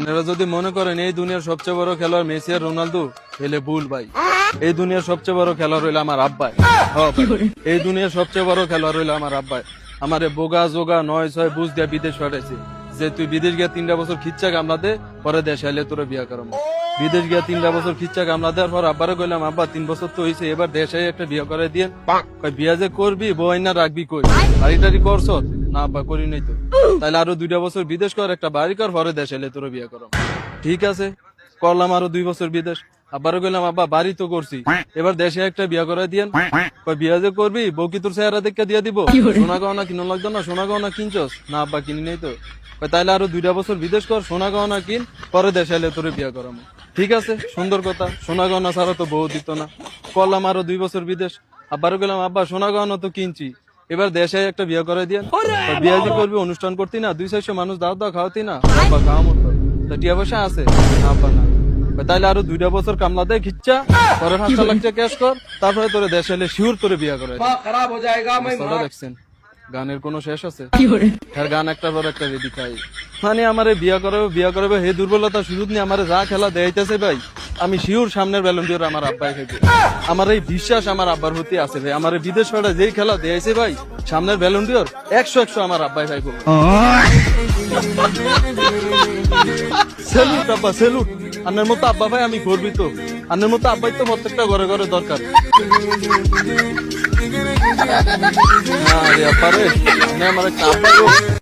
এরা যদি মনে করেন এই দুনিয়ার সবচেয়ে বড় খেলোয়াড় মেসি আর রোনালদো, তাহলে ভুল ভাই। এই দুনিয়ার সবচেয়ে বড় খেলোয়াড় হইলো আমার আব্বাই। এই দুনিয়ার সবচেয়ে বড় খেলোয়াড় হইলো আমার আব্বাই। আমারে বোগা জোগা 9-6 বুঝ দিয়া বিদেশ পাঠাইছে, যে তুই বিদেশ গিয়া 3টা বছর খিচ্চা কামলা দে, পরে দেশে আইলে তোরা বিয়া করাম। বিদেশ গিয়া 3টা বছর খিচ্চা কামলা দেওয়ার পর আব্বারে কইলাম, আব্বা 3 বছর তো হইছে, এবার দেশে একটা বিয়া করে দিয়ে। বিয়া যে করবি বউ আইনা রাখবি কই, বাড়ি টাড়ি করছ না? আব্বা করি নাই তো। তাহলে আরো 2টা বছর বিদেশ কর, একটা বাড়ি কর, পরে দেশে এলে তোরা বিয়া করাম। ঠিক আছে, করলাম আরো 2 বছর বিদেশ। আব্বারে কইলাম, আব্বা বাড়ি তো করছি, এবার দেশে একটা বিয়া করে দিয়েন। বিয়া যে করবি বউ কি তোর চেহারা দেখে দিয়া দিব? সোনা গহনা কিনো লাগতো না? সোনা গহনা কিনছস না? আব্বা কিনি নাই তো। তাইলে আরো 2টা বছর বিদেশ কর, সোনা গহনা কিন, পরে দেশে এলে তোরে বিয়া করামো। ঠিক আছে, সুন্দর কথা, সোনা গহনা ছাড়া তো বউ দিত না। করলাম আরো 2 বছর বিদেশ। আব্বারে কইলাম, আব্বা সোনা গহনা তো কিনছি, এবার দেশে একটা বিয়া করে দিয়েন। বিয়া যে করবি অনুষ্ঠান করতি না, 200-400 মানুষ দাওয়াত দাওয়া খাওয়াতি না? আব্বা খাওয়া মতো টিয়া পয়সা আছে? আব্বা না। তাইলে আরো 2টা বছর কামলা দেয় খিচ্চা, পরে 5 লাখ টাকা ক্যাশ কর, তারপরে তোরে দেশে এলে শিওর তোরে বিয়া করে। দেখছেন গানের কোনো শেষ আছে? গান একটা পর একটা রেডি খাই, মানে আমারে বিয়া করাবে হে দুর্বলতা সুযোগ নিয়ে আমারে যা খেলা দেখাইতেছে ভাই, আমি শিওর সামনের ব্যালন ডিওর আমার আব্বাই খাইবে। আমার এই বিশ্বাস আমার আব্বার হতে আছে ভাই। আমার বিদেশ পাড়া যেই খেলা দেখাইছে ভাই, সামনের ব্যালন ডিওর 100 আমার আব্বাই খাইব। সেলুট আব্বা, সেলুট। আন্নের মতো আব্বা ভাই আমি গর্বিত। আন্নের মতো আব্বাই তো প্রত্যেকটা ঘরে ঘরে দরকার। না রে আব্বা রে, আমার একটা আব্বা